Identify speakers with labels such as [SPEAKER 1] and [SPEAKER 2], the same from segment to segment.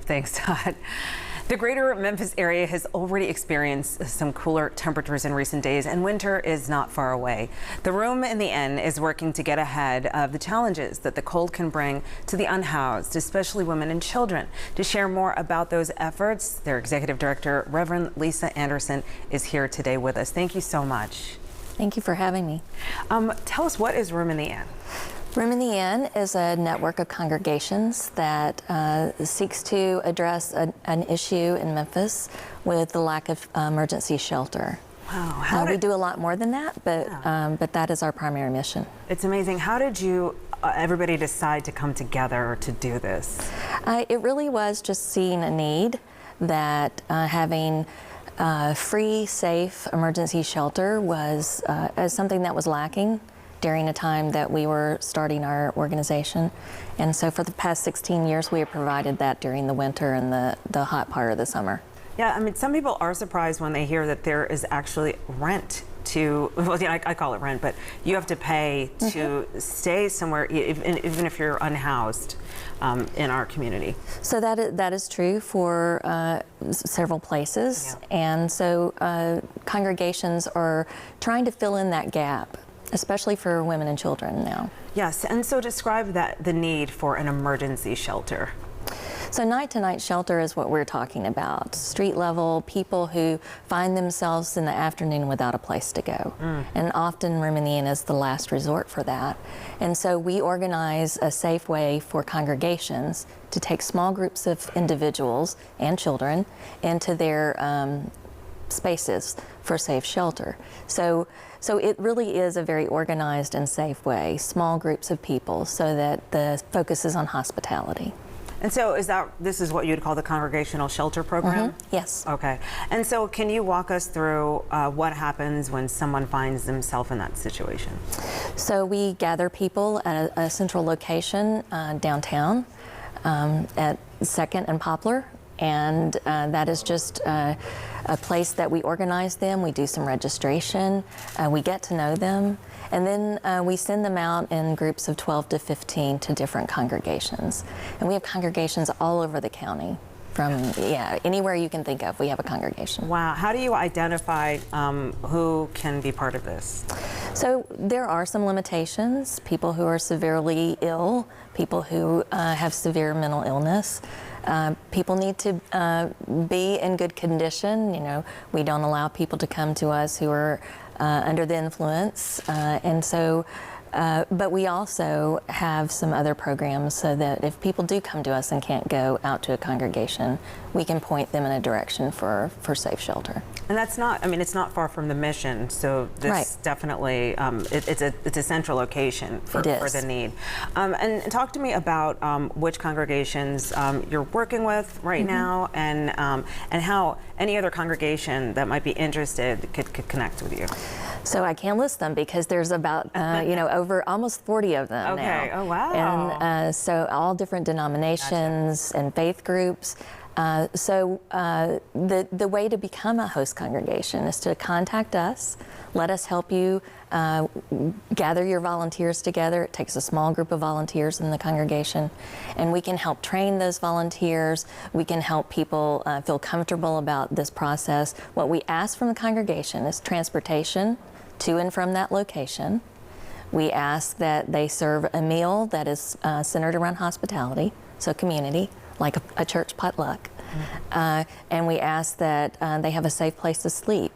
[SPEAKER 1] Thanks, Todd. The greater Memphis area has already experienced some cooler temperatures in recent days, and winter is not far away. The Room in the Inn is working to get ahead of the challenges that the cold can bring to the unhoused, especially women and children. To share more about those efforts, their executive director, Reverend Lisa Anderson, is here today with us. Thank you so much.
[SPEAKER 2] Thank you for having me.
[SPEAKER 1] Tell us, what is Room in the Inn?
[SPEAKER 2] Room in the Inn is a network of congregations that seeks to address an issue in Memphis with the lack of emergency shelter.
[SPEAKER 1] Wow.
[SPEAKER 2] We do a lot more than that, but that is our primary mission.
[SPEAKER 1] It's amazing. How did you, everybody decide to come together to do this?
[SPEAKER 2] It really was just seeing a need that having free, safe emergency shelter was as something that was lacking during a time that we were starting our organization. And so for the past 16 years, we have provided that during the winter and the hot part of the summer.
[SPEAKER 1] Yeah, I mean, some people are surprised when they hear that there is actually rent to, well, yeah, I call it rent, but you have to pay to stay somewhere, even if you're unhoused in our community.
[SPEAKER 2] So that is true for several places. Yeah. And so congregations are trying to fill in that gap, especially for women and children now.
[SPEAKER 1] Yes, and so describe the need for an emergency shelter.
[SPEAKER 2] So night-to-night shelter is what we're talking about. Street level, people who find themselves in the afternoon without a place to go. And often Room in the Inn is the last resort for that. And so we organize a safe way for congregations to take small groups of individuals and children into their spaces for safe shelter. So it really is a very organized and safe way, small groups of people, so that the focus is on hospitality.
[SPEAKER 1] And so this is what you'd call the congregational shelter program?
[SPEAKER 2] Yes.
[SPEAKER 1] Okay. And so can you walk us through what happens when someone finds themselves in that situation?
[SPEAKER 2] So we gather people at a central location downtown at 2nd and Poplar. And that is just a place that we organize them. We do some registration. We get to know them. And then we send them out in groups of 12 to 15 to different congregations. And we have congregations all over the county. From anywhere you can think of, we have a congregation.
[SPEAKER 1] Wow. How do you identify who can be part of this?
[SPEAKER 2] So there are some limitations. People who are severely ill, people who have severe mental illness. People need to be in good condition. You know, we don't allow people to come to us who are under the influence, and so. But we also have some other programs so that if people do come to us and can't go out to a congregation, we can point them in a direction for safe shelter.
[SPEAKER 1] And that's not, I mean, it's not far from the mission, so this definitely, it's a central location for the need. And talk to me about which congregations you're working with right now, and how any other congregation that might be interested could connect with you.
[SPEAKER 2] So I can't list them because there's about, over almost 40 of them now.
[SPEAKER 1] Okay, oh wow.
[SPEAKER 2] And so all different denominations and faith groups. So the way to become a host congregation is to contact us, let us help you gather your volunteers together. It takes a small group of volunteers in the congregation, and we can help train those volunteers. We can help people feel comfortable about this process. What we ask from the congregation is transportation to and from that location. We ask that they serve a meal that is centered around hospitality, so community, like a church potluck. And we ask that they have a safe place to sleep.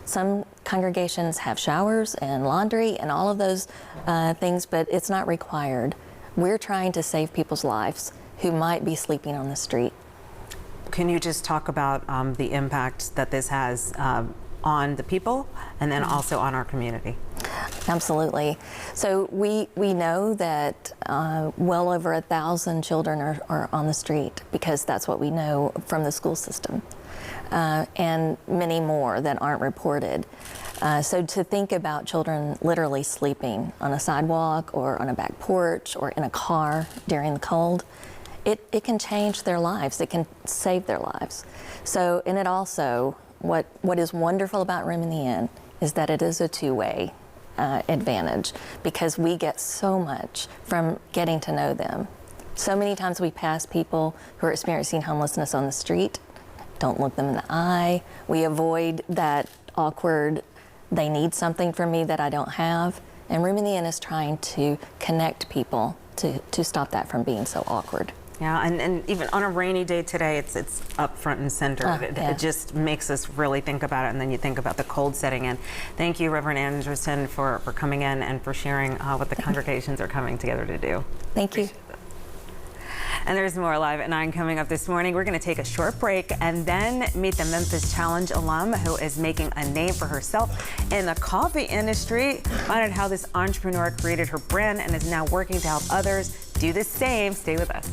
[SPEAKER 2] Some congregations have showers and laundry and all of those things, but it's not required. We're trying to save people's lives who might be sleeping on the street.
[SPEAKER 1] Can you just talk about the impact that this has on the people and then also on our community?
[SPEAKER 2] Absolutely. So we know that well over 1,000 children are on the street because that's what we know from the school system, and many more that aren't reported. So to think about children literally sleeping on a sidewalk or on a back porch or in a car during the cold, it can change their lives. It can save their lives. So, and it also, what is wonderful about Room in the Inn is that it is a two-way advantage, because we get so much from getting to know them. So many times we pass people who are experiencing homelessness on the street, don't look them in the eye. We avoid that awkward, they need something from me that I don't have. And Room in the Inn is trying to connect people to stop that from being so awkward.
[SPEAKER 1] Yeah, and even on a rainy day today, it's up front and center.
[SPEAKER 2] Yeah.
[SPEAKER 1] It just makes us really think about it, and then you think about the cold setting in. Thank you, Reverend Anderson, for coming in and for sharing what the congregations are coming together to do.
[SPEAKER 2] Thank you.
[SPEAKER 1] And there's more Live at 9 coming up this morning. We're going to take a short break and then meet the Memphis Challenge alum who is making a name for herself in the coffee industry. Find out how this entrepreneur created her brand and is now working to help others do the same. Stay with us.